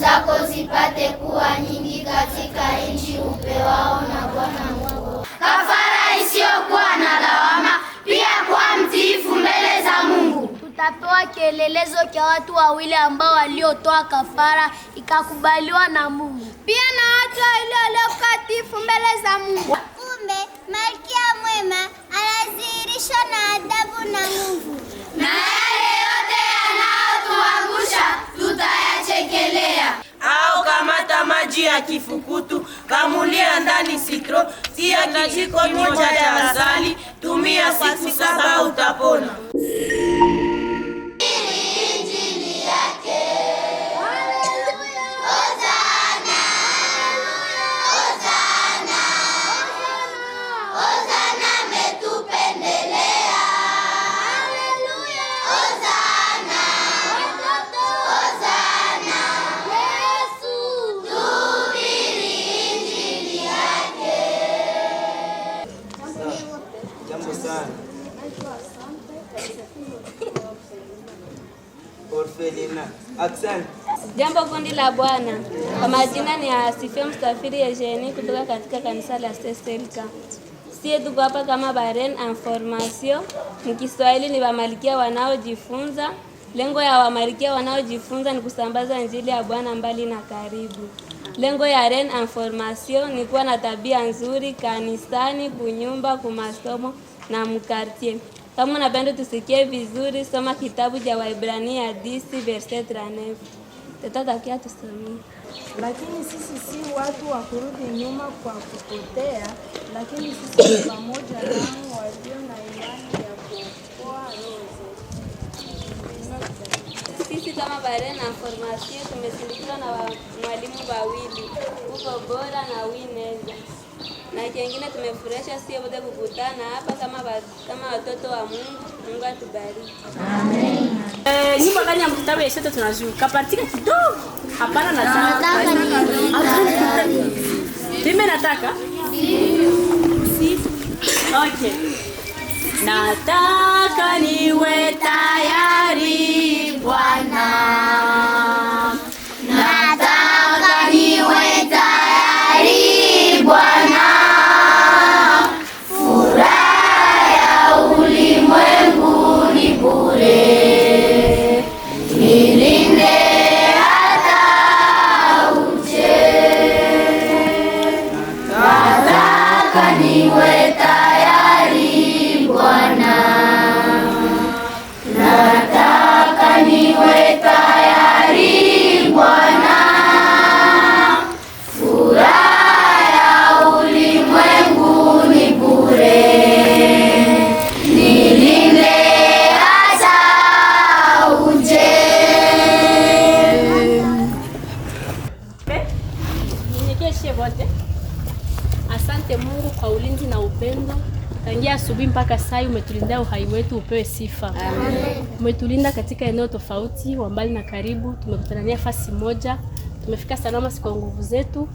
zako zipate kuwa nyingi katika nchi upewao na Bwana Mungu. Kafara isiyokuwa na lawama, pia kwa mtiifu mbele za Mungu. Tutapewa kielelezo cha watu wawili ambao waliotoa kafara ikakubaliwa na Mungu. Pia na watu wawili waliokatifu mbele za Mungu. Kumbe Malkia mwema anadhihirishwa na adabu na Mungu. Na yale yote yanayotuangusha tutayachekelea. Au kamata maji ya kifukutu, kamulia ndani sitro, tia kijiko moja cha asali, tumia siku 7 utapona. Jambo kundi la Bwana. Kwa majina ni Asifia Mstafiri Eugenie kutoka katika kanisa la Steselka. Sie tuko hapa kama Baren en formation. Mkiswahili ni wamalikia wanaojifunza. Lengo ya wamalikia wanaojifunza ni kusambaza injili ya Bwana mbali na karibu. Lengo ya Ren en formation ni kuwa na tabia nzuri kanisani, kunyumba, kumasomo na mkartie. Kama unapenda tusikie vizuri, soma kitabu cha Waebrania 10 verset 39. Tutakia tusome. Lakini sisi si watu wa kurudi nyuma kwa kupotea, lakini sisi ni pamoja nao walio na imani ya kuokoa roho zetu. Sisi kama Baren en formation tumesindikizwa na mwalimu wawili, Hugo Bora na Wineza. Na kingine tumefurahisha sisi wote kukutana hapa kama watoto wa Mungu. Mungu atubariki. Amen. Nyumba gani ya mtawe yetu tunajua. Kapatika kidogo. Hapana nataka. Mimi nataka? Okay. Nataka niwe tayari Bwana. Nataka niwe tayari Bwana. Furaha ya ulimwengu ni bure. Nilinde hata uje. Nataka niwe tayari Bwana. Nataka niwe tayari Bwana. Furaha ya ulimwengu ni bure. Nilinde hata uje. Nyenyekeshe wote. Asante Mungu kwa ulinzi na upendo. Tangia asubuhi mpaka sasa umetulinda uhai wetu, upewe sifa. Amen. Umetulinda katika eneo tofauti, wa mbali na karibu, tumekutanania nafasi moja. Tumefika salama si kwa nguvu zetu,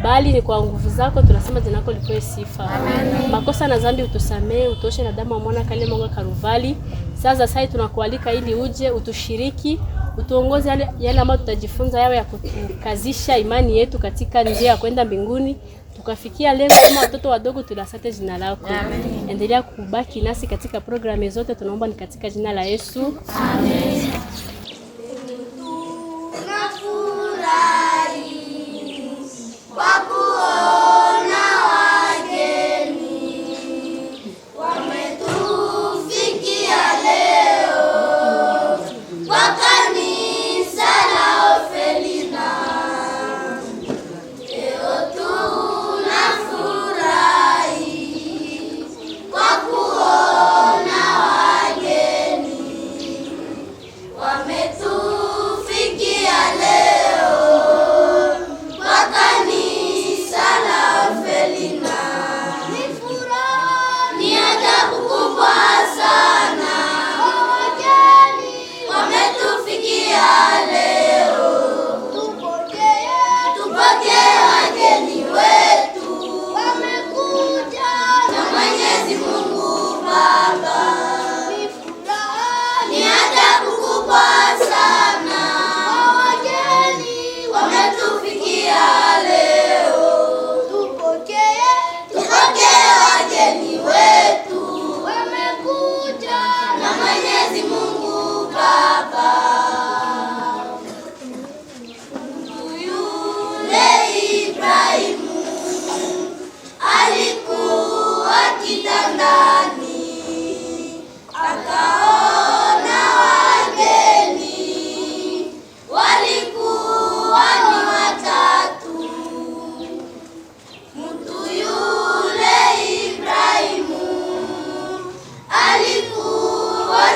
bali ni kwa nguvu zako. Tunasema jina lako lipewe sifa. Amen. Makosa na dhambi utusamee, utoshe na damu ya mwana kale Mungu Karuvali. Sasa tunakualika ili uje utushiriki, utuongoze yale ambayo tutajifunza yawe ya kukazisha imani yetu katika njia ya kwenda mbinguni. Tukafikia lengo kama watoto wadogo, tulasate jina lako. Amen. Endelea kubaki nasi katika programu zote, tunaomba ni katika jina la Yesu. Amen. Amen.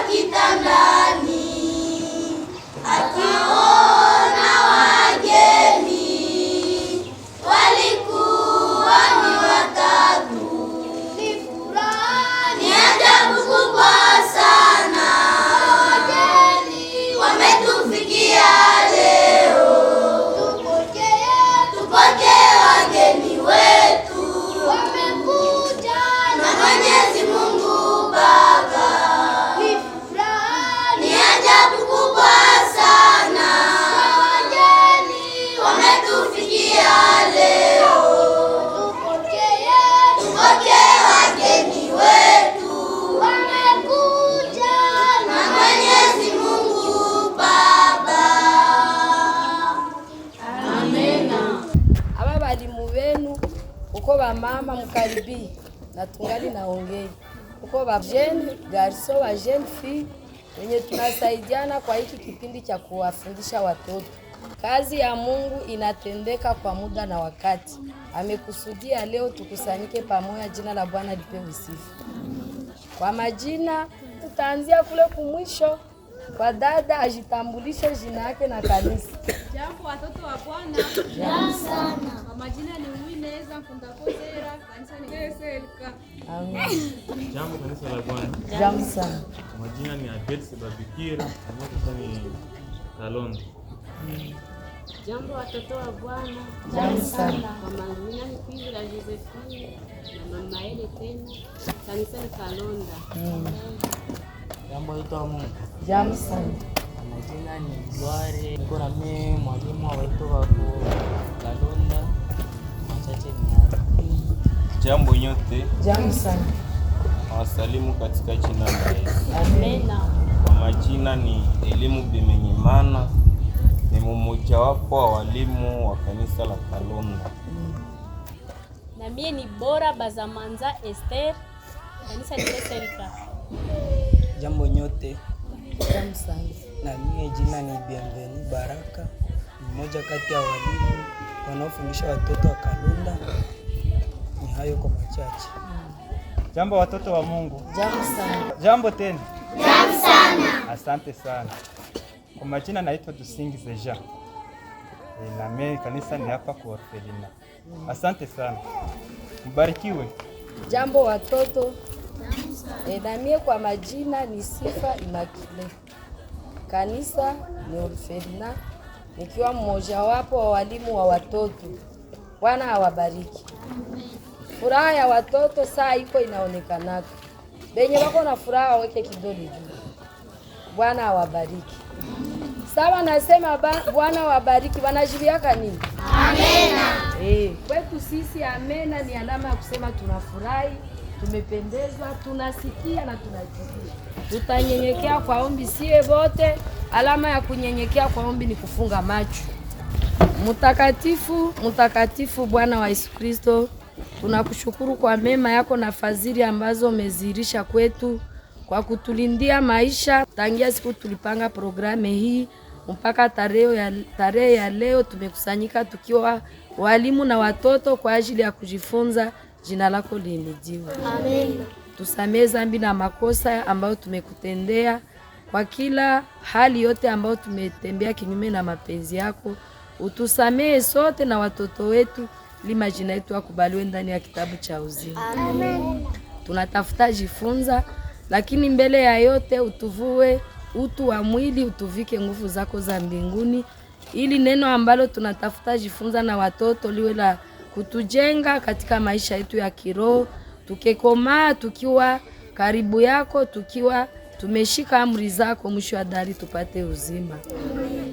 kitandani, akiona wageni walikuwa ni watatu. Ni furaha, ni ajabu kubwa sana, wageni wametufikia leo. Tupokee wageni wetu, wamekuja na Mwenyezi Mungu Baba. Ni furaha, ni ajabu kubwa sana, wageni wametufikia leo. Tupokee wageni wetu, wamekuja na Mwenyezi Mungu Baba. Amena. Aba balimu benu uko bamama mukaribi na tungali naongei uko ba jeune garso ba jeune fille wenye tunasaidiana kwa hiki kipindi cha kuwafundisha watoto. Kazi ya Mungu inatendeka kwa muda na wakati. Amekusudia leo tukusanyike pamoja. Jina la Bwana lipewe sifa. Kwa majina tutaanzia kule kumwisho kwa dada ajitambulishe jina yake na kanisa. Jambo watoto wa Bwana. Jambo sana. Kwa majina ni Wineza Mfundakozera, kanisa ni SLK. Amen. Jambo kanisa la Bwana. Jambo sana. Kwa majina ni Abel Sebabikira, kanisa ni Kalonzo. Jambo watoto wa Bwana. Jambo sana. Kwa majina ni Pili la Josephine na mama ile tena, kanisa ni Kalonda. Jambo watoto wa Mungu. Jambo sana. Majina ni Gloire, niko na mimi mwalimu wa watoto wa Kalonda. Machache ni hapa. Jambo nyote. Jambo sana. Nawasalimu katika jina la Yesu. Amen. Kwa majina ni Elimu Bimenyimana, ni mmoja wapo wa walimu wa kanisa la Kalonda. Na mie ni Bora Bazamanza Esther, kanisa ni SLK. Jambo nyote. Jambo sana. Na mimi jina ni Bienvenu Baraka, mmoja kati ya walimu wanaofundisha watoto wa Kalonda. Ni hayo kwa machache. Jambo watoto wa Mungu. Jambo sana. Jambo tena. Jambo sana. Asante sana. Kwa majina naitwa Dusingi Zeja. Na mimi kanisa ni hapa kwa Orfelina. Asante sana. Mbarikiwe. Jambo watoto. Na mimi kwa majina ni Sifa Imakile. Kanisa ni Orfelina, nikiwa mmoja wapo wa walimu wa watoto. Bwana awabariki. Furaha ya watoto saa iko inaonekanaka. Benye wako na furaha waweke kidole juu. Bwana awabariki. Sawa, nasema Bwana awabariki. Wanajibiaka nini? Amena. Kwetu sisi amena ni alama ya kusema tunafurahi, tumependezwa, tunasikia na tunajisikia. Tutanyenyekea kwa ombi sie wote. Alama ya kunyenyekea kwa ombi ni kufunga macho. Mtakatifu, mtakatifu Bwana wa Yesu Kristo, tunakushukuru kwa mema yako na fadhili ambazo umezihirisha kwetu kwa kutulindia maisha tangia siku tulipanga programe hii mpaka tarehe ya leo tumekusanyika tukiwa walimu na watoto kwa ajili ya kujifunza. Jina lako lihimidiwe. Amen. Tusamehe dhambi na makosa ambayo tumekutendea, kwa kila hali yote ambayo tumetembea kinyume na mapenzi yako. Utusamehe sote na watoto wetu, ili majina yetu yakubaliwe ndani ya kitabu cha uzima. Amen. Tunatafuta jifunza, lakini mbele ya yote utuvue utu wa mwili, utuvike nguvu zako za mbinguni, ili neno ambalo tunatafuta jifunza na watoto liwe la kutujenga katika maisha yetu ya kiroho, tukikomaa tukiwa karibu yako, tukiwa tumeshika amri zako, mwisho wa dali tupate uzima.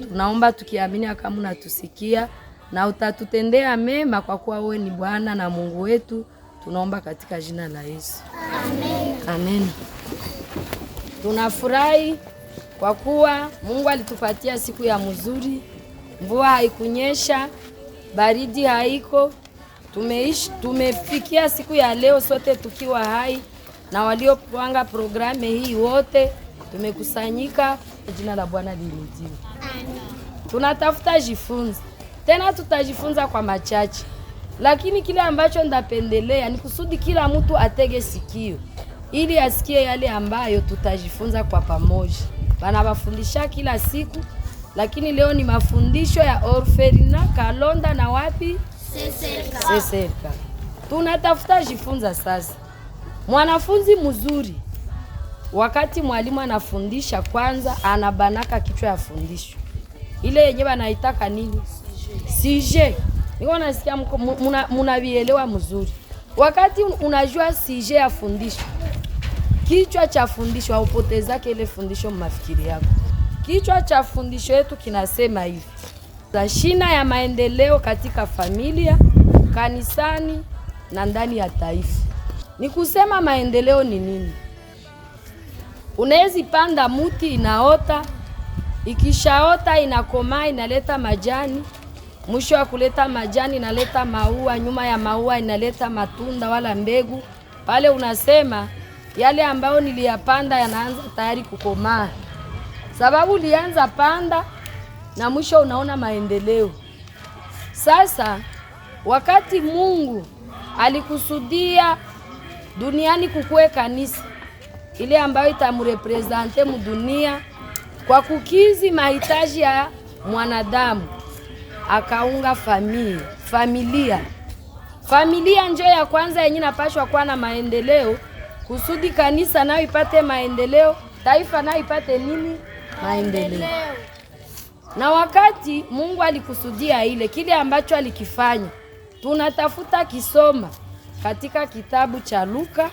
Tunaomba tukiamini kama unatusikia na utatutendea mema, kwa kuwa wewe ni Bwana na Mungu wetu. Tunaomba katika jina la Yesu. Amen. Amen. Tunafurahi kwa kuwa Mungu alitupatia siku ya mzuri. Mvua haikunyesha, baridi haiko. Tumefikia siku ya leo sote tukiwa hai, na waliopanga programe hii wote tumekusanyika. Jina la Bwana lihimidiwe. Amen. Tunatafuta jifunza. Tena tutajifunza kwa machache. Lakini kile ambacho ndapendelea ni kusudi kila mtu atege sikio. ili asikie yale ambayo tutajifunza kwa pamoja. Wanawafundisha kila siku, lakini leo ni mafundisho ya Orfelina Kalonda na wapi? Seserka. Tunatafuta jifunza sasa. Mwanafunzi mzuri, wakati mwalimu anafundisha, kwanza anabanaka kichwa ya fundisho. Ile yenye wanaitaka nini? Sije. Niko nasikia mnavielewa mzuri. Wakati unajua sije ya fundisho, kichwa cha fundisho, haupotezake ile fundisho mafikiri yako. Kichwa cha fundisho yetu kinasema hivi: shina ya maendeleo katika familia, kanisani na ndani ya taifa. Ni kusema maendeleo ni nini? Unaweza panda muti inaota, ikishaota inakomaa, inaleta majani, mwisho wa kuleta majani inaleta maua, nyuma ya maua inaleta matunda wala mbegu. Pale unasema yale ambayo niliyapanda yanaanza tayari kukomaa, sababu lianza panda na mwisho unaona maendeleo. Sasa wakati Mungu alikusudia duniani kukue kanisa ile ambayo itamrepresente mudunia kwa kukizi mahitaji ya mwanadamu, akaunga familia njo ya kwanza yenye napashwa kuwa na maendeleo, kusudi kanisa nayo ipate maendeleo, taifa nayo ipate nini? Maendeleo. Na wakati Mungu alikusudia ile, kile ambacho alikifanya tunatafuta kisoma katika kitabu cha Luka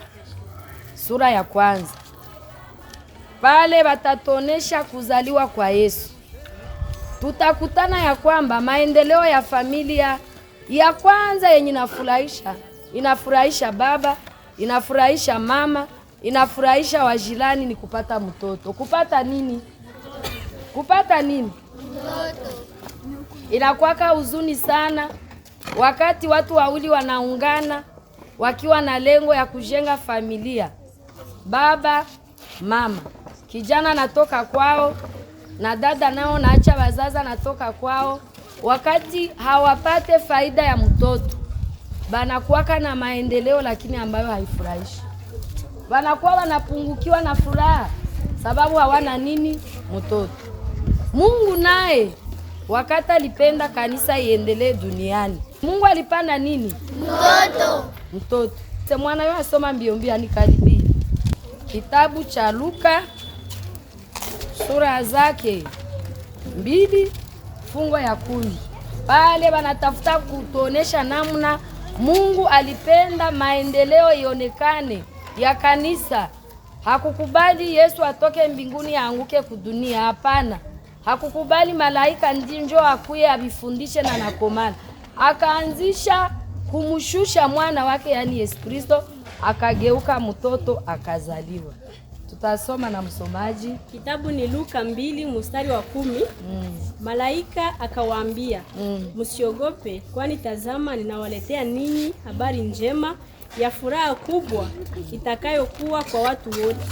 sura ya 1. Pale watatonesha kuzaliwa kwa Yesu. Tutakutana ya kwamba maendeleo ya familia ya kwanza yenye inafurahisha baba, inafurahisha mama, inafurahisha wajirani ni kupata mtoto. Kupata nini? Mtoto. Inakuwaka huzuni sana wakati watu wawili wanaungana wakiwa na lengo ya kujenga familia. Baba, mama, kijana natoka kwao na dada nao naacha wazaza natoka kwao, wakati hawapate faida ya mtoto, banakuwaka na maendeleo lakini ambayo haifurahishi. Banakuwa wanapungukiwa na furaha sababu hawana nini? Mtoto. Mungu naye wakati alipenda kanisa iendelee duniani, Mungu alipanda nini? Mtoto. Mwana yo asoma mbiombia ni karibi. Kitabu cha Luka sura zake 2 fungo ya 10. Pale wanatafuta kutuonesha namna Mungu alipenda maendeleo ionekane ya kanisa. Hakukubali Yesu atoke mbinguni aanguke kudunia, hapana. Hakukubali malaika ndio akuye abifundishe na nakomana. Akaanzisha kumshusha mwana wake, yani Yesu Kristo, akageuka mtoto akazaliwa. Tutasoma na msomaji. Kitabu ni Luka 2 mstari wa 10. Malaika akawaambia, msiogope, kwani tazama ninawaletea ninyi habari njema ya furaha kubwa itakayokuwa kwa watu wote.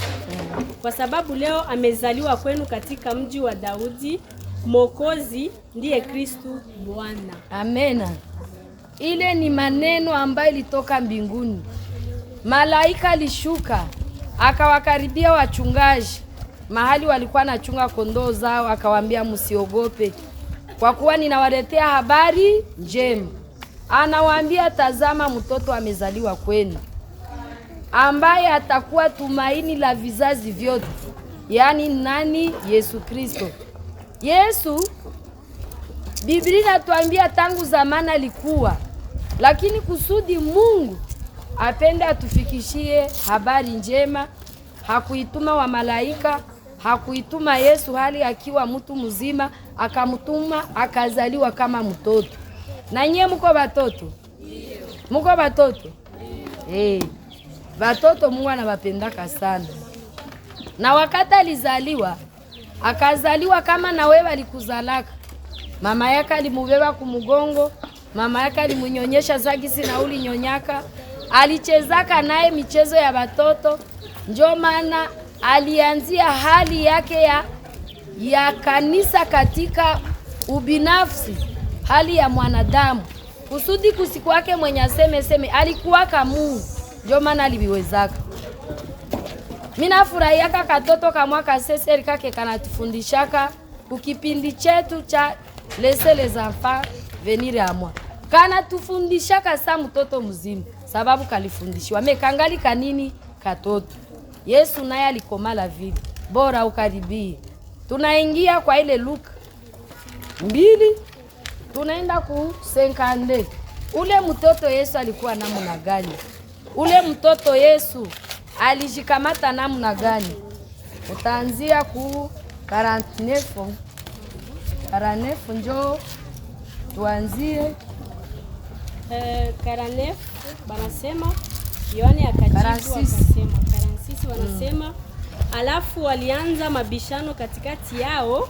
Kwa sababu leo amezaliwa kwenu katika mji wa Daudi Mwokozi, ndiye Kristo Bwana. Amena. Ile ni maneno ambayo ilitoka mbinguni. Malaika alishuka akawakaribia wachungaji mahali walikuwa nachunga kondoo zao, akawaambia msiogope, kwa kuwa ninawaletea habari njema. Anawaambia, tazama mtoto amezaliwa kwenu, ambaye atakuwa tumaini la vizazi vyote. Yaani nani? Yesu Kristo. Yesu Biblia inatuambia tangu zamani alikuwa, lakini kusudi Mungu apende atufikishie habari njema, hakuituma wa malaika, hakuituma Yesu hali akiwa mtu mzima, akamtuma akazaliwa kama mtoto. Na nyie mko watoto? Mko watoto? Watoto Mungu anawapendaka sana. Na wakati alizaliwa, akazaliwa kama na wewe alikuzalaka. Mama yake alimubeba kumugongo, mama yake alimunyonyesha zagisi na uli nyonyaka. Alichezaka naye michezo ya watoto. Ndio maana alianzia hali yake ya kanisa katika ubinafsi, hali ya mwanadamu. Kusudi kusiku wake mwenye aseme alikuwa kama Mungu. Ndio maana aliwezaka. Mina furahiaka katoto kamwa kaseseri kake kanatufundishaka kukipindi chetu cha Laissez les enfants venir à moi. Kanatufundishaka sa mtoto mzima sababu kalifundishwa. Mekangali kanini katoto. Yesu naye alikomala vile. Bora ukaribie. Tunaingia kwa ile Luka 2. Tunaenda ku 50. Ule mtoto Yesu alikuwa namna gani? Ule mtoto Yesu alijikamata namna gani? Utaanzia ku 49. 49 njo tuanzie 49 banasema Yohane akajibu akasema 46 wanasema alafu walianza mabishano katikati yao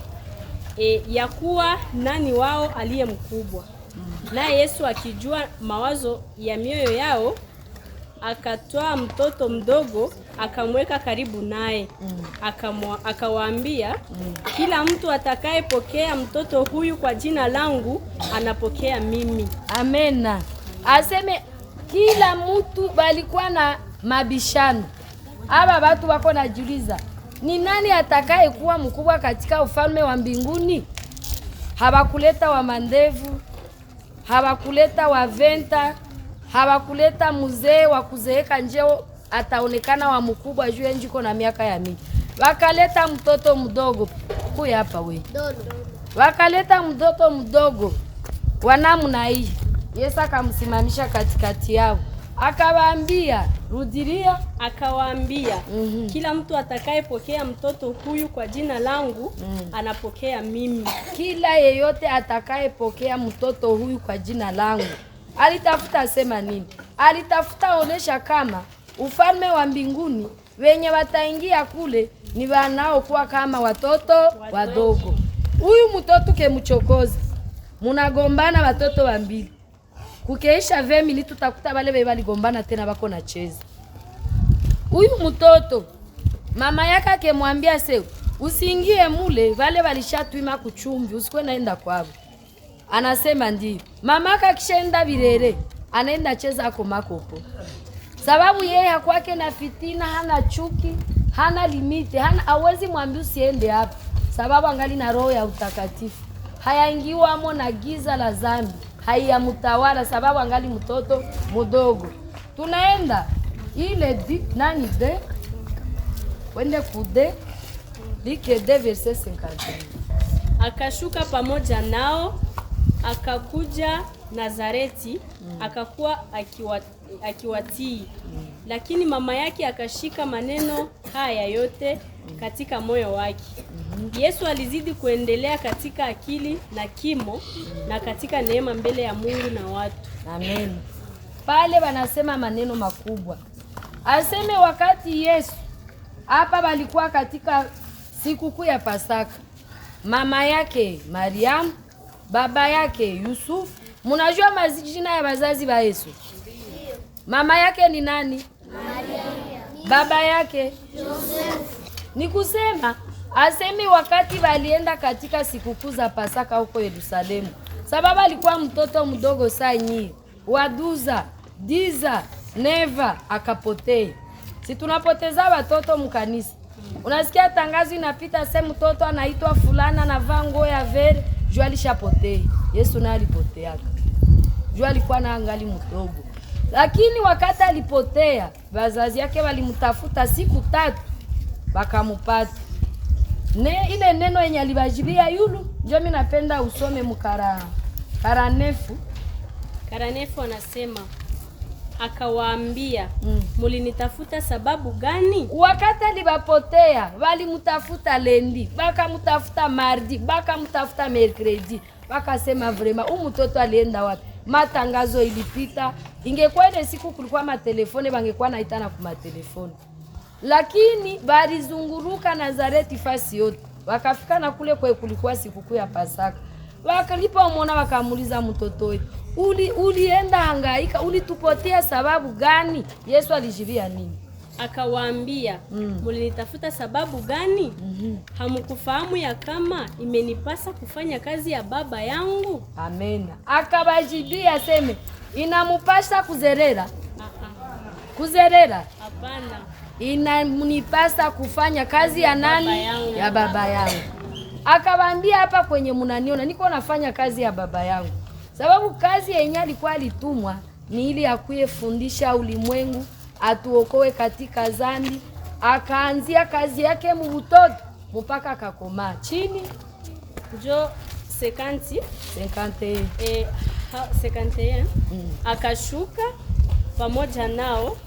ya kuwa nani wao aliye mkubwa. Na Yesu akijua mawazo ya mioyo yao akatoa mtoto mdogo akamweka karibu naye. Akawaambia kila mtu atakayepokea mtoto huyu kwa jina langu anapokea mimi. Amena. Aseme kila mtu balikuwa na mabishano. Aba watu wako najiuliza, ni nani atakaye kuwa mkubwa katika ufalme wa mbinguni? Hawakuleta wa mandevu, hawakuleta wa venta, hawakuleta mzee wa kuzeeka njeo ataonekana wa mkubwa juu njiko na miaka ya mingi. Wakaleta mtoto mdogo. Kuya hapa we. Wakaleta mtoto mdogo wa namna hii. Yesu akamsimamisha katikati yao. Akawaambia, rudilia, akawaambia kila mtu atakayepokea mtoto huyu kwa jina langu anapokea mimi. Kila yeyote atakayepokea mtoto huyu kwa jina langu. Alitafuta sema nini? Alitafuta onesha kama ufalme wa mbinguni wenye wataingia kule ni wanaokuwa kama watoto wadogo. Huyu mtoto kemchokoza. Munagombana watoto wa mbili. Kukeisha 20 minutes tutakuta wale bebe waligombana tena bako na cheza. Huyu mtoto mama yake akemwambia seo, usiingie mule, wale walishatwima kuchumbi, usikwe naenda kwao. Anasema ndio. Mama yake akishaenda Birere, anaenda cheza ako makopo. Sababu yeye hakwake na fitina, hana chuki, hana limite, hawezi mwambia usiende hapa. Sababu angali na roho ya utakatifu. Hayaingiwamo na giza la dhambi. Hayamtawala sababu angali mtoto mdogo. Tunaenda ile nani de wende kude like de verset 50. Akashuka pamoja nao akakuja Nazareti akakuwa akiwatii. Lakini mama yake akashika maneno haya yote katika moyo wake. Yesu alizidi kuendelea katika akili na kimo na katika neema mbele ya Mungu na watu. Amen. Pale wanasema maneno makubwa. Aseme wakati Yesu hapa walikuwa katika sikukuu ya Pasaka. Mama yake Mariam, baba yake Yusuf. Mnajua majina ya wazazi wa Yesu? Mama yake ni nani? Maria. Baba yake Joseph. Ni kusema aseme wakati walienda katika sikukuu za Pasaka huko Yerusalemu. Sababu alikuwa mtoto mdogo sanyi. Waduza, diza, neva akapotea. Si tunapoteza watoto mkanisa. Unasikia tangazo inapita sema mtoto anaitwa fulana na vango ya vere, jua alishapotea. Yesu naye alipotea. Jua alikuwa na angali mdogo. Lakini wakati alipotea, wazazi yake walimtafuta siku 3 wakamupata. Ile neno yenye alibajibia yulu, ndio mimi napenda usome Karanefu. Karanefu anasema akawaambia, mulinitafuta sababu gani? Wakati alibapotea, walimtafuta lendi, wakamtafuta mardi, wakamtafuta mercredi. Wakasema vrema, mtoto alienda wapi? Matangazo ilipita. Ingekuwa ile siku kulikuwa matelefone, wangekuwa naitana kwa matelefone. Lakini balizunguruka Nazareti fasi yote. Wakafika na kule kwa kulikuwa sikukuu ya Pasaka. Wakalipomwona wakamuuliza mtoto wetu, ulienda hangaika, ulitupotea sababu gani? Yesu alijibia nini? Akawaambia, mulinitafuta sababu gani? Hamkufahamu ya kama imenipasa kufanya kazi ya baba yangu? Amen. Akabajibia seme, inamupasa kuzerera. Kuzerera? Hapana. inanipasa kufanya kazi ya nani? Ya baba yangu. Akawaambia hapa kwenye munaniona niko nafanya kazi ya baba yangu. Sababu kazi yenye alikuwa alitumwa ni ili akuye fundisha ulimwengu atuokoe katika dhambi. Akaanzia kazi yake mbutoto mpaka akakomaa chini njo 51 akashuka pamoja nao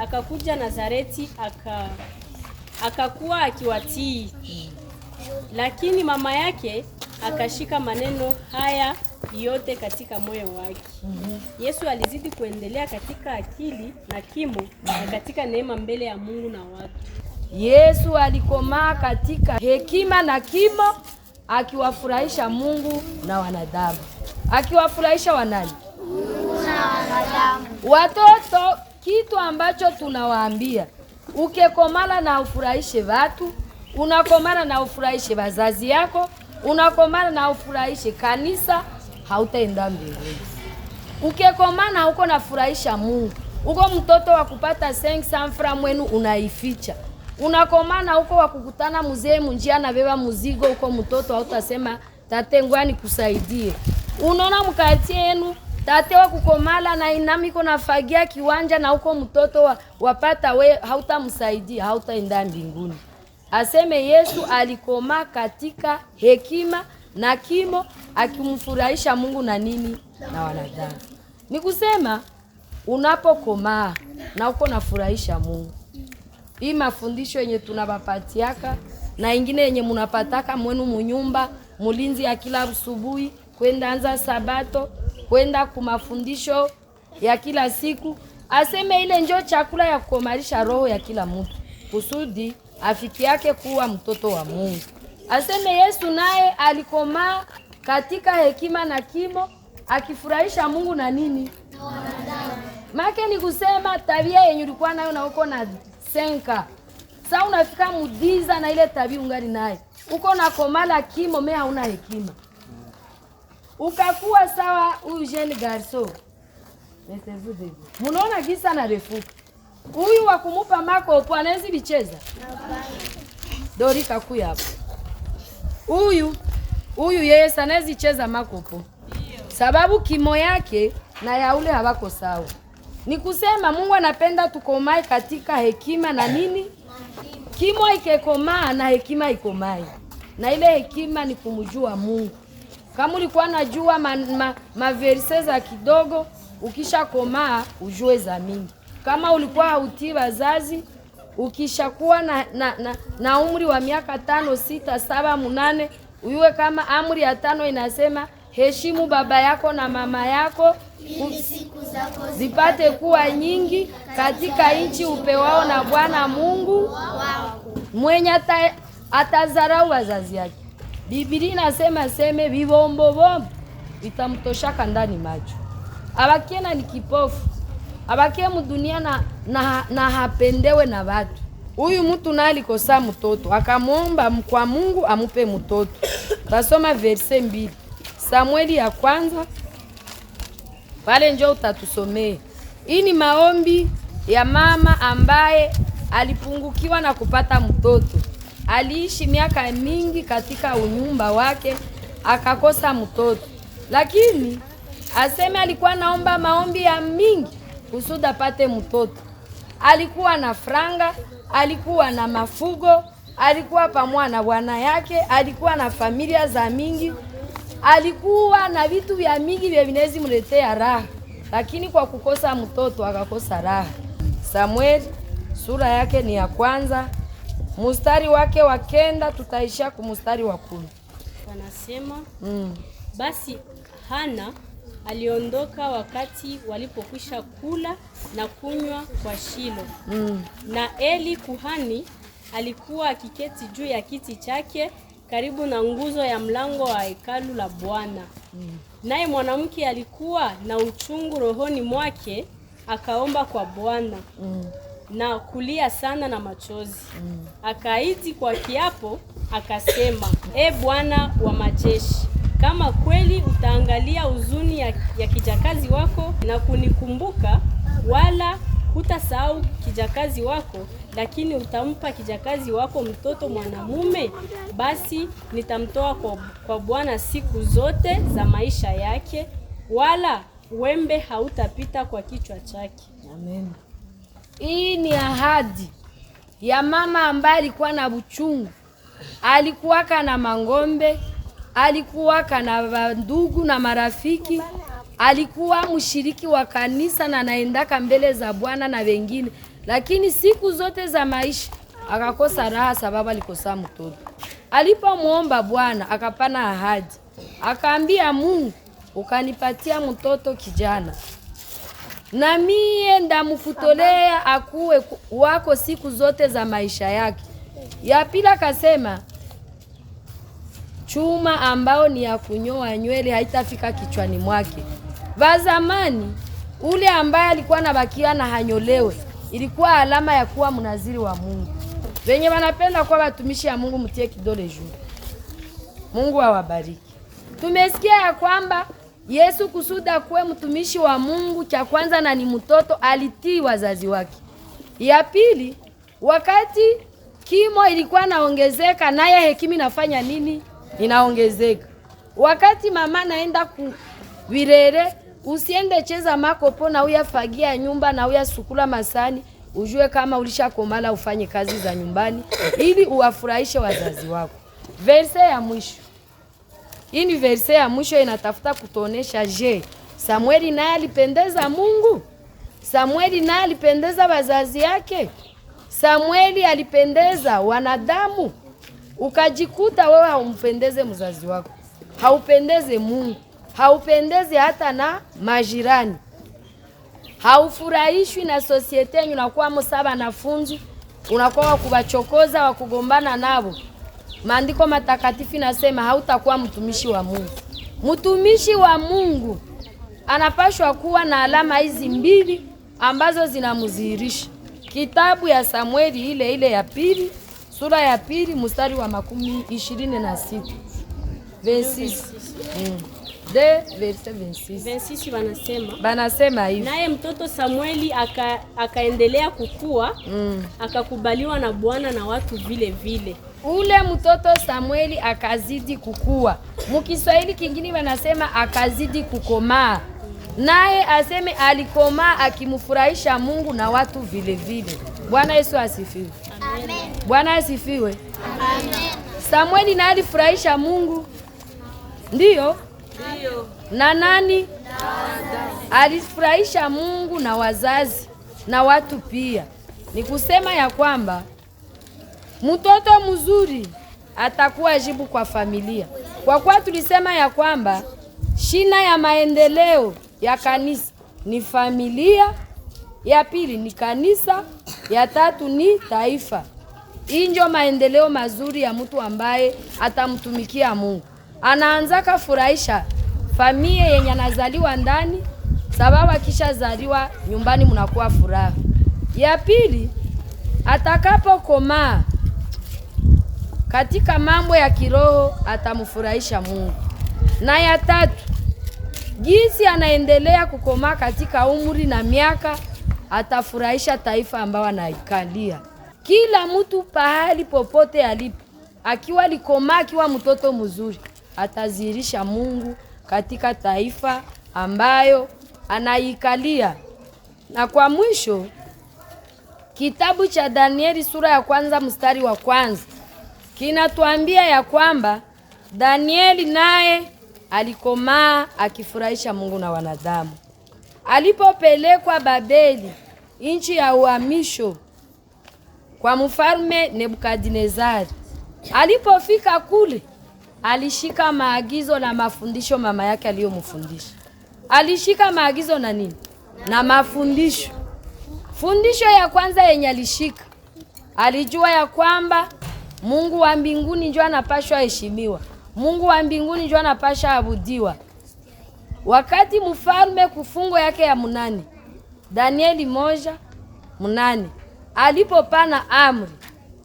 akakuja Nazareti akakuwa akiwatii. Lakini mama yake akashika maneno haya yote katika moyo wake. Yesu alizidi kuendelea katika akili na kimo na katika neema mbele ya Mungu na watu. Yesu alikomaa katika hekima na kimo, akiwafurahisha Mungu na wanadamu. Akiwafurahisha wanani? Mungu na wanadamu. Watoto, kitu ambacho tunawaambia, ukekomala na ufurahishe watu, unakomana na ufurahishe wazazi yako, unakomana na ufurahishe kanisa, hautaenda mbinguni. Ukekomana huko nafurahisha Mungu, uko mtoto wa kupata 500 francs mwenu unaificha. Unakomana huko wa kukutana mzee munjia na beba muzigo, huko mtoto hautasema tate ngwani kusaidie. Unaona mkatie yenu tate wa kukomala na inamiko na fagia kiwanja na huko mtoto wapata we hautamsaidia, hautaenda mbinguni. Aseme Yesu alikoma katika hekima na kimo, akimfurahisha Mungu na nini? Na wanadamu. Ni kusema unapokomaa na uko nafurahisha Mungu. Hii mafundisho yenye tunabapatiaka na ingine yenye munapataka mwenu munyumba, mulinzi ya kila asubuhi, kwenda anza sabato, kwenda kumafundisho ya kila siku. Aseme ile njoo chakula ya kukomarisha roho ya kila mtu, kusudi afiki yake kuwa mtoto wa Mungu. Aseme Yesu naye alikomaa katika hekima na kimo, akifurahisha Mungu na nini? Make ni kusema tabia yenye ulikuwa nayo na uko na 5. Sasa unafika mudiza na ile tabia ungali naye. Uko na komala kimo, me hauna hekima. Ukakuwa sawa huyu jeune garçon. Munaona kisa na refuka. Huyu wa kumupa makopo anaweza bicheza? Dori kakuya hapo. Huyu yeye sanaweza cheza makopo. Sababu kimo yake na ya ule hawako sawa. Ni kusema Mungu anapenda tukomae katika hekima na nini? Kimo ikekomaa na hekima ikomae. Na ile hekima ni kumjua Mungu. Kama ulikuwa unajua maverse za kidogo, ukisha komaa ujue za mingi. Kama ulikuwa hautii wazazi, ukishakuwa na umri wa miaka 5, 6, 7, 8, uyue kama amri ya 5 inasema heshimu baba yako na mama yako ili siku zako zipate kuwa nyingi katika nchi upewao na Bwana Mungu wako. Mwenye atazarau wazazi yake, Biblia inasema seme vibombo bombo vitamtoshaka ndani macho. Abakiena ni kipofu, abakie mudunia na hapendewe na watu. Huyu mtu naye alikosa mtoto, akamwomba kwa Mungu amupe mtoto. Tasoma verse 2. Samueli ya kwanza. Pale njoo utatusomee. Hii ni maombi ya mama ambaye alipungukiwa na kupata mtoto. Aliishi miaka mingi katika unyumba wake, akakosa mtoto. Lakini aseme alikuwa naomba maombi ya mingi kusudi apate mtoto. Alikuwa na franga, alikuwa na mafugo, alikuwa pamoja na bwana yake, alikuwa na familia za mingi, alikuwa na vitu vya mingi vya vinezi mletea raha. Lakini kwa kukosa mtoto akakosa raha. Samueli sura yake ni ya kwanza, mstari wake wa 9, tutaishia kumstari wa 10. Wanasema basi Hana aliondoka wakati walipokwisha kula na kunywa kwa Shilo. Na Eli kuhani alikuwa akiketi juu ya kiti chake karibu na nguzo ya mlango wa hekalu la Bwana. Naye mwanamke alikuwa na uchungu rohoni mwake, akaomba kwa Bwana na kulia sana na machozi. Akaiti kwa kiapo akasema, E Bwana wa majeshi, kama kweli utaangalia huzuni ya kijakazi wako na kunikumbuka, wala hutasahau kijakazi wako, lakini utampa kijakazi wako mtoto mwanamume, basi nitamtoa kwa Bwana siku zote za maisha yake, wala wembe hautapita kwa kichwa chake. Amen. Hii ni ahadi ya mama ambaye alikuwa na buchungu, alikuwaka na mangombe, alikuwaka na ndugu na marafiki, alikuwa mshiriki wa kanisa na anaendaka mbele za Bwana na wengine, lakini siku zote za maisha akakosa raha sababu alikosa mtoto. Alipomuomba Bwana akapana ahadi, akaambia Mungu, ukanipatia mtoto kijana, na mie ndamukutolea akuwe wako siku zote za maisha yake. Ya pili akasema, chuma ambao ni ya kunyoa nywele haitafika kichwani mwake. Vazamani ule ambaye alikuwa anabakia na hanyolewe ilikuwa alama ya kuwa mnaziri wa Mungu. Wenye wanapenda kuwa watumishi ya Mungu mtie kidole juu. Mungu awabariki. Tumesikia ya kwamba Yesu kusuda kuwe mtumishi wa Mungu, cha kwanza na ni mtoto, alitii wazazi wake. Ya pili, wakati kimo ilikuwa naongezeka, naye hekima inafanya nini? Inaongezeka. Wakati mama naenda kuvirere, usiende cheza makopo na uyafagia nyumba na uyasukula masani, ujue kama ulishakomala ufanye kazi za nyumbani ili uwafurahishe wazazi wako. Verse ya mwisho. Hii ni verse ya mwisho inatafuta kutuonesha Samueli naye alipendeza Mungu? Samueli naye alipendeza wazazi yake? Samueli alipendeza wanadamu? Ukajikuta wewe haumpendeze mzazi wako, haupendeze Mungu, haupendeze hata na majirani, haufurahishwi na societe yenyu, unakuwa msaba wanafunzi, unakuwa wakubachokoza, wakugombana nabo. Maandiko matakatifu nasema hautakuwa mtumishi wa Mungu. Mtumishi wa Mungu anapashwa kuwa na alama hizi mbili ambazo zinamudhihirisha. Kitabu ya Samueli ile ya pili, sura ya pili, mstari wa 26. Verse 26 banasema hivi. Naye mtoto Samueli akaendelea kukua, akakubaliwa na Bwana na watu vile vile. Ule mtoto Samueli akazidi kukua. Mkiswahili kingine wanasema akazidi kukomaa. Naye aseme alikomaa akimfurahisha Mungu na watu vile vile. Bwana Yesu asifiwe. Amen. Bwana asifiwe. Amen. Samueli na alifurahisha Mungu. Ndiyo? Ndiyo. Na nani? Alifurahisha Mungu na wazazi na watu pia. Ni kusema ya kwamba mtoto mzuri atakuwa jibu kwa familia. Kwa kuwa tulisema ya kwamba shina ya maendeleo ya kanisa ni familia, ya pili ni kanisa, ya tatu ni taifa. Hii ndio maendeleo mazuri ya mtu ambaye atamtumikia Mungu. Anaanza kufurahisha familia yenye anazaliwa ndani, sababu akishazaliwa nyumbani mnakuwa furaha. Ya pili, atakapokomaa katika mambo ya kiroho atamfurahisha Mungu. Na ya tatu, jinsi anaendelea kukomaa katika umri na miaka, atafurahisha taifa ambao anaikalia. Kila mtu pahali popote alipo, akiwa likomaa, akiwa mtoto mzuri, atazihirisha Mungu katika taifa ambayo anaikalia. Na kwa mwisho, kitabu cha Danieli sura ya 1 mstari wa 1 kinatuambia ya kwamba Danieli naye alikomaa akifurahisha Mungu na wanadamu. Alipopelekwa Babeli, nchi ya uhamisho, kwa mfalme Nebukadnezari, alipofika kule alishika maagizo na mafundisho mama yake aliyomfundisha. Alishika maagizo na nini? Na mafundisho. Fundisho ya kwanza yenye alishika, alijua ya kwamba Mungu wa mbinguni ndio anapaswa heshimiwa. Mungu wa mbinguni ndio anapaswa abudiwa. Wakati mfalme kufungo yake ya 8, Danieli 1:8, alipopana amri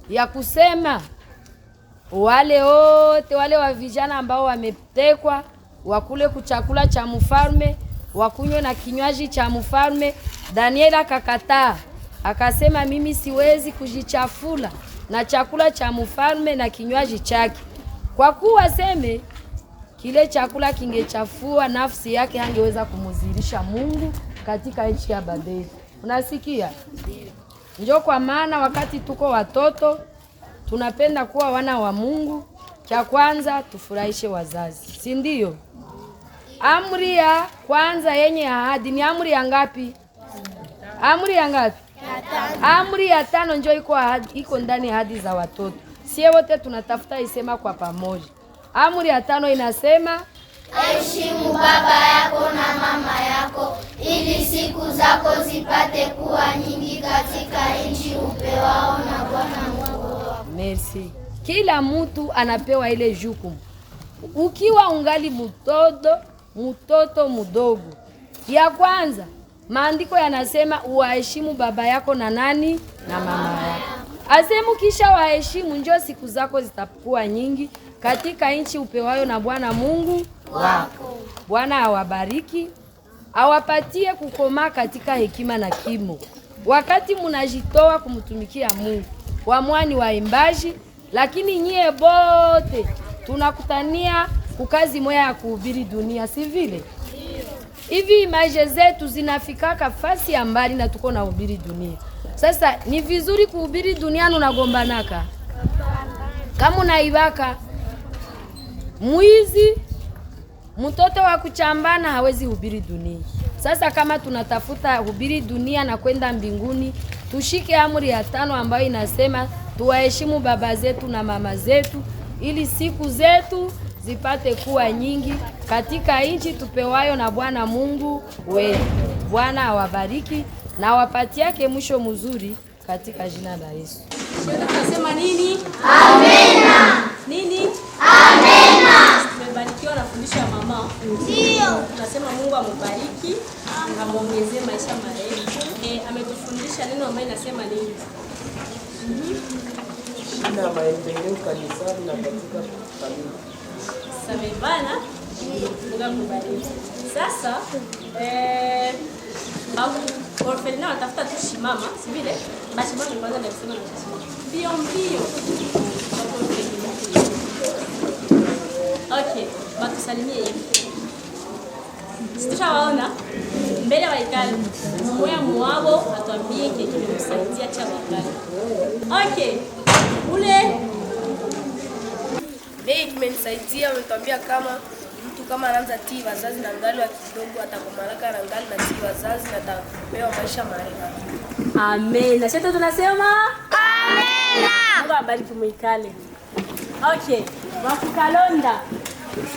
ya kusema wale wote wale wa vijana ambao wametekwa wakule kuchakula cha mfalme, wakunywe na kinywaji cha mfalme. Danieli akakataa, akasema mimi siwezi kujichafula na chakula cha mfalme na kinywaji chake, kwa kuwa seme kile chakula kingechafua nafsi yake, hangeweza kumudhihirisha Mungu katika nchi ya Babeli. Unasikia? Njoo kwa maana wakati tuko watoto tunapenda kuwa wana wa Mungu. Cha kwanza tufurahishe wazazi, si ndio? Amri ya kwanza yenye ahadi ni amri ya ngapi? Amri ya ngapi? Amri ya 5 njoo iko ndani ya ahadi za watoto. Sie wote tunatafuta isema kwa pamoja. Amri ya 5 inasema heshimu baba yako na mama yako ili siku zako zipate kuwa nyingi katika nchi upewao na Bwana Mungu wako. Merci. Kila mtu anapewa ile jukumu. Ukiwa ungali mtoto mdogo, ya kwanza maandiko yanasema uwaheshimu baba yako na nani? Na mama yako. Asemu kisha waheshimu, njoo siku zako zitakuwa nyingi katika nchi upewayo na Bwana Mungu wako. Bwana awabariki, awapatie kukomaa katika hekima na kimo. Wakati munajitoa kumtumikia Mungu, wamwani waimbaji, lakini nyie bote tunakutania kukazi moya ya kuhubiri dunia, si vile? Hivi imaje zetu zinafikaka fasi ya mbali na tuko na hubiri dunia. Sasa ni vizuri kuhubiri dunia unagombanaka. Kama unaibaka mwizi, mtoto wa kuchambana hawezi hubiri dunia. Sasa kama tunatafuta hubiri dunia na kwenda mbinguni, tushike amri ya 5 ambayo inasema tuwaheshimu baba zetu na mama zetu ili siku zetu zipate kuwa nyingi katika nchi tupewayo na Bwana Mungu wetu. Bwana awabariki na awapatiake mwisho mzuri katika jina la Yesu. Tunasema nini? Amena. Nini? Amena. Tumebarikiwa na fundisho ya mama. Ndio. Tunasema Mungu amubariki, amuongezee maisha marefu. Ametufundisha neno ambalo inasema nini? Na maendeleo kanisani na katika familia. Samebana, Mungu akubariki. Sasa orfelina watafuta tu shimama, si vile? Basi mama kwanza ndio kusema na shimama. Mbio. Okay, batusalimie hivi. Sitawaona mbele wa ikali. Mmoja mwao atuambie kile kimemsaidia cha wakati. Okay. Ule mimi kimenisaidia, umetuambia kama mtu kama anaanza tii wazazi na ngali wa kidogo atakomalaka na ngali na tii wazazi na atapewa maisha marefu. Amen. Na sasa tunasema amen. Mungu abariki mwikale. Okay. Wakukalonda.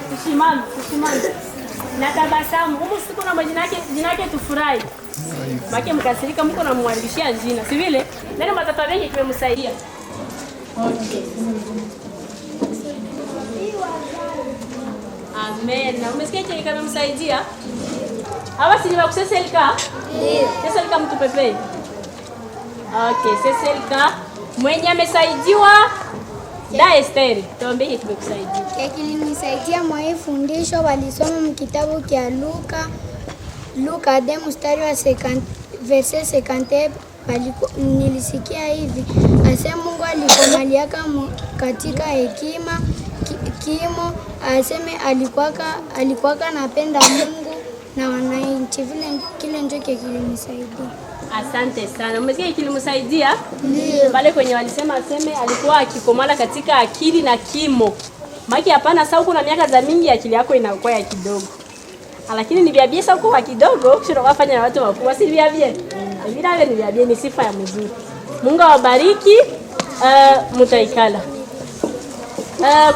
Tushimame. Na tabasamu. Humu siku na jina yake tufurahi. Maki mkasirika mko na muandishia jina. Si vile? Neno matata mengi kimemsaidia. Okay. Amen. Na umesikia kile kimemsaidia? Hawa si wa kuseselika? Ndio. Seselika mtu pepe. Okay, seselika mwenye amesaidiwa da Esther. Tuambie kimekusaidia. Kilinisaidia mwa fundisho walisoma mkitabu kia Luka 2 mstari wa 50 verset 50. Nilisikia hivi asema Mungu alikomaliaka katika hekima kimo, aseme alikuwaka napenda Mungu na wananchi, vile kile ndio kilinisaidia. Asante sana. Umesikia kilimsaidia? Ndio. Pale kwenye walisema aseme alikuwa akikomala katika akili na kimo. Maki hapana sasa uko na miaka za mingi akili yako inakuwa ya kidogo. Lakini ni vya biasa uko wa kidogo kisha wafanya na watu wakubwa si vya bie. Vile ni vya bie, ni sifa ya mzuri. Mungu awabariki, mtaikala.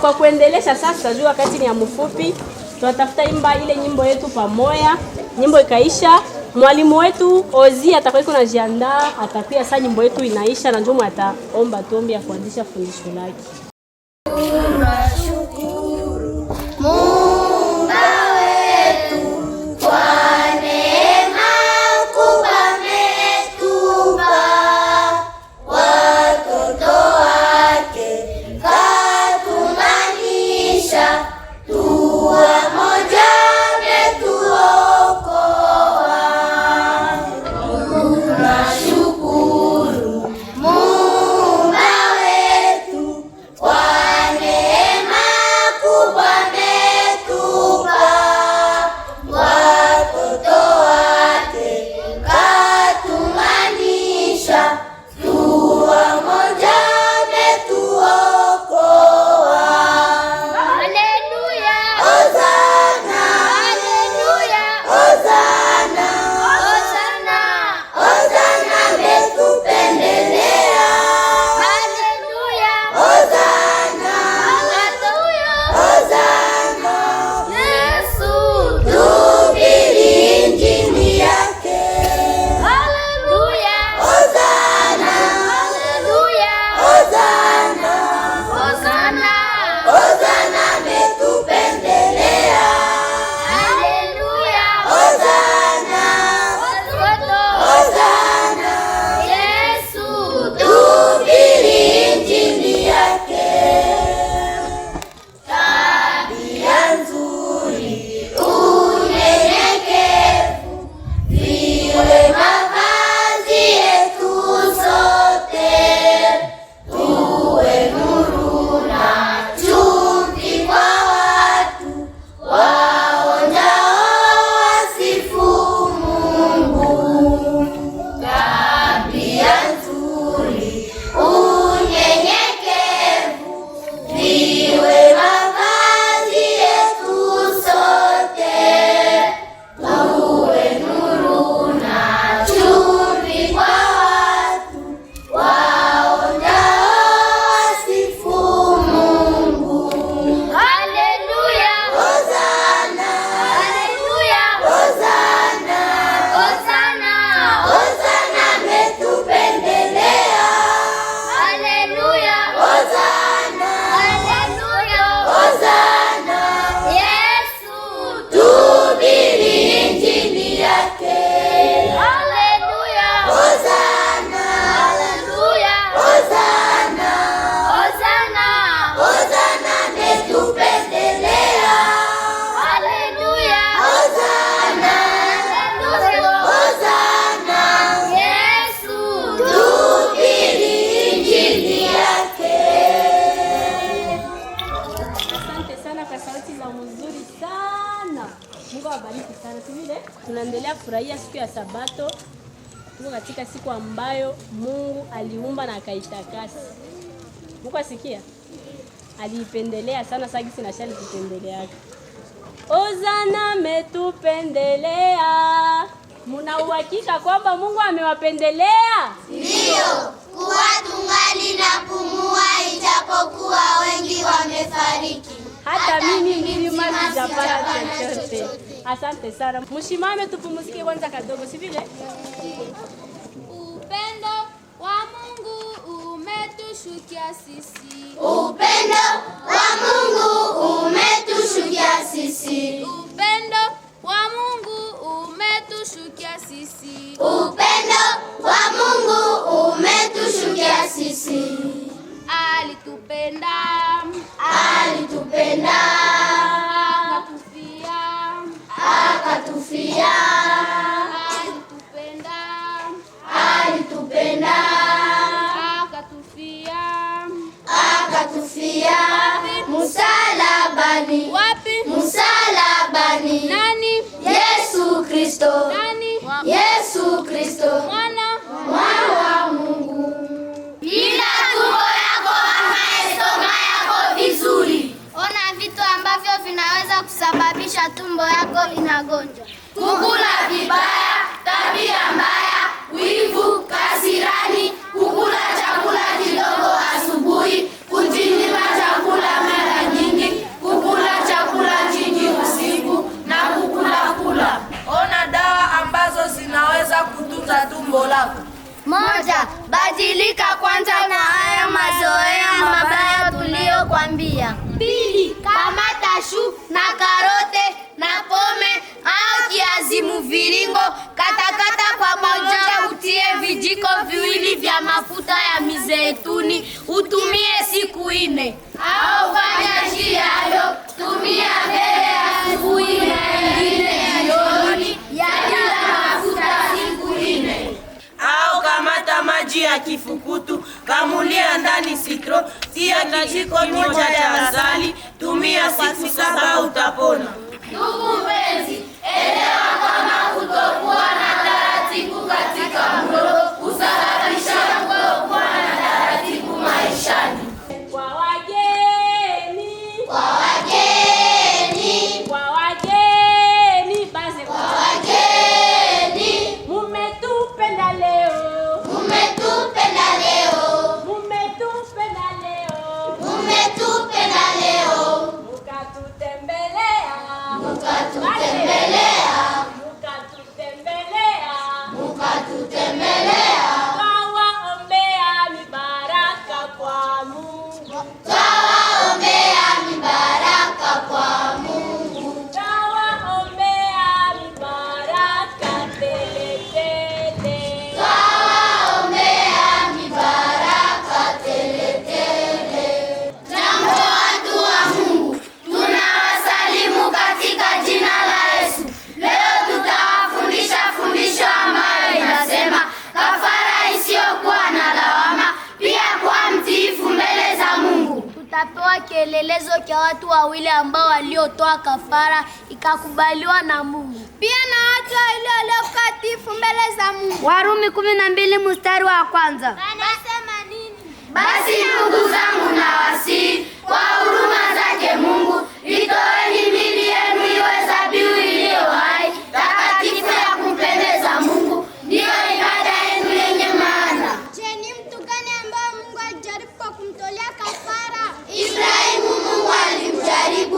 Kwa kuendelesha sasa juu wakati ni ya mfupi, tunatafuta imba ile nyimbo yetu pamoja. Nyimbo ikaisha, mwalimu wetu Ozi atakuwa kuna jiandaa, atakuwa sasa nyimbo yetu inaisha na ndio ataomba tuombe ya kuanzisha fundisho lake. Tunashukuru Muumba wetu kwa neema kubwa ametupa watoto wake, katumanisha tuwa moja ametuokoa. Mungu awabariki sana. Vile tunaendelea kufurahia siku ya Sabato. Tuko katika siku ambayo Mungu aliumba na akaitakasa. Mungu asikia? Aliipendelea sana, sasa gisi na shali kupendelea. Ozana metupendelea. Muna uhakika kwamba Mungu amewapendelea? Ndio, kuwa tungali na pumua ijapokuwa wengi wamefariki. Hata mimi nilima sijapata chochote. Asante sana. Mshimame tupumzike kwanza kadogo, si vile? Upendo wa Mungu umetushukia sisi. Upendo wa Mungu umetushukia sisi. Upendo wa Mungu umetushukia sisi. Upendo wa Mungu umetushukia sisi. Alitupenda. Alitupenda. Akatufia. Akatufia. Alitupenda. Alitupenda. Akatufia. Akatufia. Msalabani. Wapi? Msalabani. Nani? Yesu Kristo. Nani? Yesu Kristo. Mwana wa Mungu. Bila tumbo yako soma yako vizuri. Ona vitu ambavyo vinaweza kusababisha tumbo yako linagonjwa. Kukula vibaya, tabia mbaya, wivu, kasirani, kukula chakula kidogo asubuhi, kujinyima chakula mara nyingi, kukula chakula kingi usiku na kula. Ona dawa ambazo zinaweza kutunza tumbo lako. Moja, badilika kwanza na haya mazoea mabaya tuliyokwambia. Pili, kamata shu na karote na pome au kiazi mviringo, katakata kwa pamoja, utie vijiko viwili vya mafuta ya mizeituni, utumie siku 4. Au fanya jiayo, tumia mbele asubuhi na ingine jioni, yakila mafuta siku 4. Au kamata maji ya kifukutu, kamulia ndani citron, tia kijiko moja cha asali, tumia siku 7 utapona. Ndugu mpenzi, elewa kama kutokuwa na taratibu katika mlo husababisha kutokuwa na taratibu maishani. Kwa wageni. Kwa wageni. Kwa wageni. Basi kwa wageni. Mumetupenda leo. Mumetupenda leo. Mumetupenda leo. Mumetupenda leo. Mukatutembelea. Mukatutembelea. Mukatutembelea. Mukatutembelea. Twawaombea mibaraka kwa Mungu. Twawaombea mibaraka kwa Mungu. Twawaombea mibaraka tele tele. Twawaombea mibaraka tele tele. Jambo watu wa Mungu, tunawasalimu katika jina la Yesu. Leo tutawafundisha fundisho ambayo inasema kafara isiyokuwa na lawama, pia kwa mtiifu mbele za Mungu. Tutapewa kielelezo cha watu wawili ambao waliotoa kafara ikakubaliwa na Mungu. Pia na watu wawili waliokatifu mbele za Mungu. Warumi 12 mstari wa 1. Anasema nini? Basi ndugu zangu, nawasihi kwa huruma zake Mungu, itoeni miili yenu iwe dhabihu iliyo hai, takatifu ya kumpendeza Mungu, ndiyo ibada yenu yenye maana. Je, ni mtu gani ambaye Mungu alijaribu kwa kumtolea kafara? Ibrahimu Mungu alimjaribu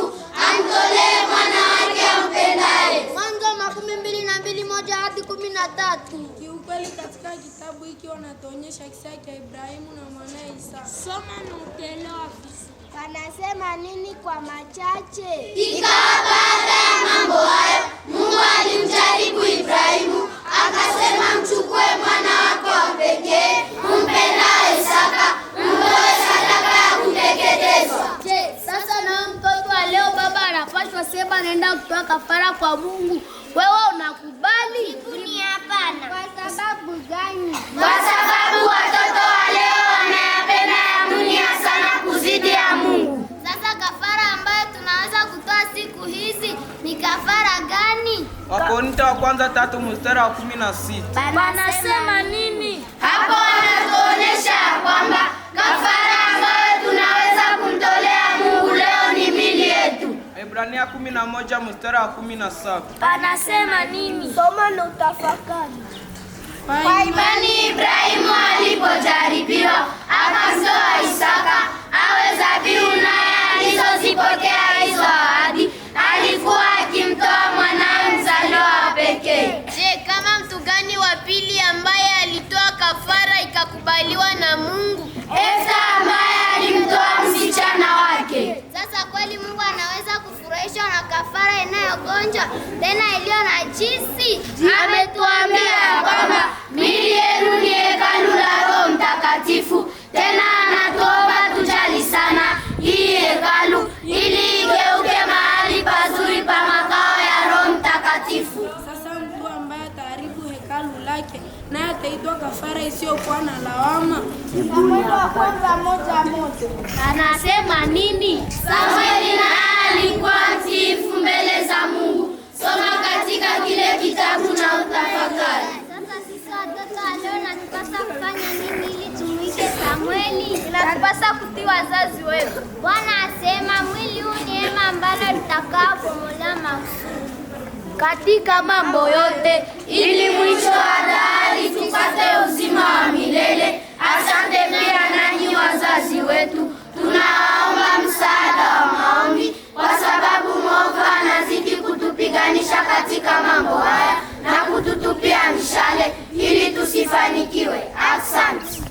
amtolee mwana wake ampendaye. Mwanzo 22:1-13. Kiukweli katika kitabu hiki wanatuonyesha kisa cha Ibrahimu na mwanae Isaka. Soma na utaelewa vizuri. Wanasema nini kwa machache? Ikawa baada ya mambo hayo, Mungu alimjaribu Ibrahimu, akasema mchukue mwana wako wa pekee, umpendaye Isaka, mtoe sadaka ya kuteketezwa. Je, sasa na mtoto wa leo baba anapaswa sema naenda kutoa kafara kwa Mungu, wewe unakubali? Ni hapana. Kwa sababu gani? Kwa sababu watoto wa leo wanayapenda ya dunia sana kuzidi ya Mungu. Sasa kafara ambayo tunaweza kutoa siku hizi ni kafara gani? Wakorintho wa kwanza 3 mstari wa 16. Wanasema nini? Hapo wanatuonesha ya kwamba kafara ambayo tunaweza kumtolea Mungu leo ni miili yetu. Ibrania 11 mstari wa 17. Wanasema nini? Soma na utafakari. Kwa imani Ibrahimu alipojaribiwa akamtoa Isaka awe dhabihu, naye alizozipokea hizo ahadi alikuwa akimtoa mwanawe mzaliwa wa pekee. Je, kama mtu gani wa pili ambaye alitoa kafara ikakubaliwa na Mungu? Esta ambaye alimtoa msichana wake. Sasa kweli Mungu anaweza kufurahishwa na kafara inayogonja tena iliyo na jinsi? Ametuambia kwamba miili yenu ni hekalu la Roho Mtakatifu. Tena anatuomba tujali sana hii hekalu ili igeuke mahali pazuri pa makao ya Roho Mtakatifu. Sasa mtu ambaye ataharibu hekalu lake naye ataitwa kafara isiyokuwa na lawama. Samueli wa kwanza 1:1. Anasema nini? Samueli naye alikuwa mtiifu mbele za Mungu. Soma katika kile kitabu na utafakari. Sasa sisi watoto wa leo natupasa kufanya nini ili tumuige Samueli? Inatupasa kutii wazazi wetu. Bwana asema mwili huu ni hema ambalo litakaobomolewa makusudi Katika mambo yote ili mwisho wa dahari tupate uzima wa milele. Asante pia nanyi wazazi wetu, tunawaomba msaada wa maombi kwa sababu mwovu anazidi kutupiganisha katika mambo haya na kututupia mishale ili tusifanikiwe. Asante.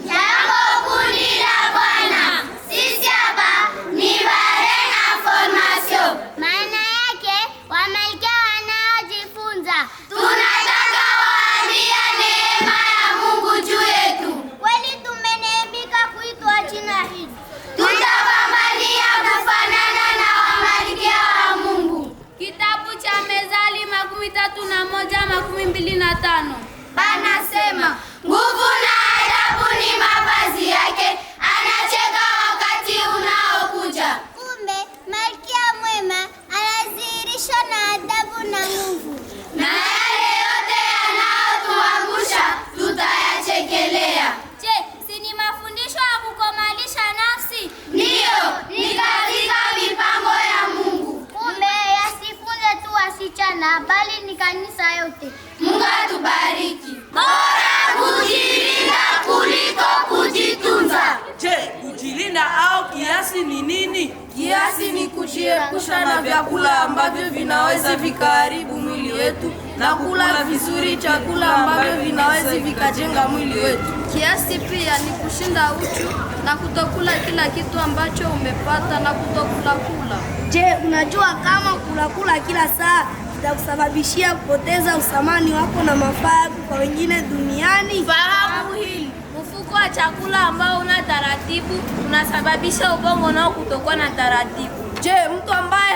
Jambo kundi la Bwana. Sisi hapa ni Barena Formation. Maana yake wamelekea wanaojifunza. Tunataka waambia neema ya Mungu juu yetu. Kweli tumeneemika kuitwa jina hili. Tutapambania kufanana na wamalkia wa Mungu. Kitabu cha Mezali 31:25 Panasema nguvu na adabu ni mavazi yake, anacheka wakati unaokuja. Kumbe malkia mwema anadhihirishwa na adabu na nguvu. Na yale yote yanayotuangusha tutayachekelea. Je, si ni mafundisho ya kukomalisha nafsi? Ndiyo, ni katika mipango ya Mungu. Kumbe yasifunze tu wasichana bali ni kanisa yote. Mungu atubariki. Bora kujilinda kuliko kujitunza. Je, kujilinda au kiasi ni nini? Kiasi ni kujiepusha na vyakula ambavyo vinaweza vikaharibu mwili wetu na kula vizuri chakula ambavyo vinaweza vikajenga mwili wetu. Kiasi pia ni kushinda uchu na kutokula kila kitu ambacho umepata na kutokula kula. Je, unajua kama kula kila saa itakusababishia kupoteza usamani wako na mafaa yako kwa wengine duniani? Fahamu hili. Mfuko wa chakula ambao una taratibu unasababisha ubongo nao kutokuwa na taratibu. Je, mtu ambaye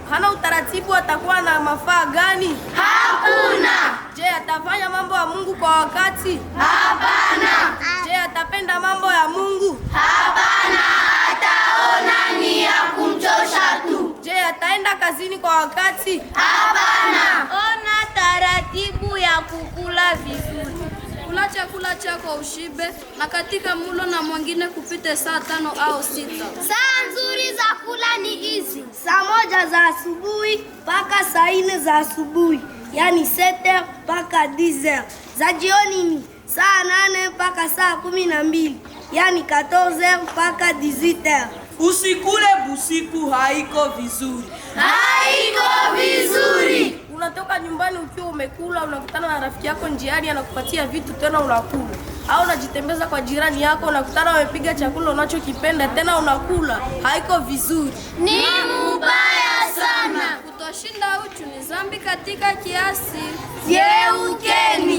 hana utaratibu atakuwa na mafaa gani? Hakuna. Je, atafanya mambo ya Mungu kwa wakati? Hapana. Je, atapenda mambo ya Mungu? Hapana, ataona ni ya kumchosha tu. Je, ataenda kazini kwa wakati? Hapana. Ona taratibu ya kukula vizuri. Kula chakula chako ushibe na katika mulo na mwingine kupite saa 5 au 6. Saa nzuri za kula ni hizi: saa 1 za asubuhi mpaka saa 4 za asubuhi, yani 7h mpaka 10h. Za jioni ni saa 8 mpaka saa 12, yani 14h mpaka 18h. Usikule busiku, haiko vizuri. Haiko vizuri. Unatoka nyumbani ukiwa umekula, unakutana na rafiki yako njiani anakupatia vitu tena unakula. Au unajitembeza kwa jirani yako unakutana wamepiga chakula unachokipenda tena unakula. Haiko vizuri. Ni mbaya sana. Kutoshinda uchu ni dhambi katika kiasi. Geukeni.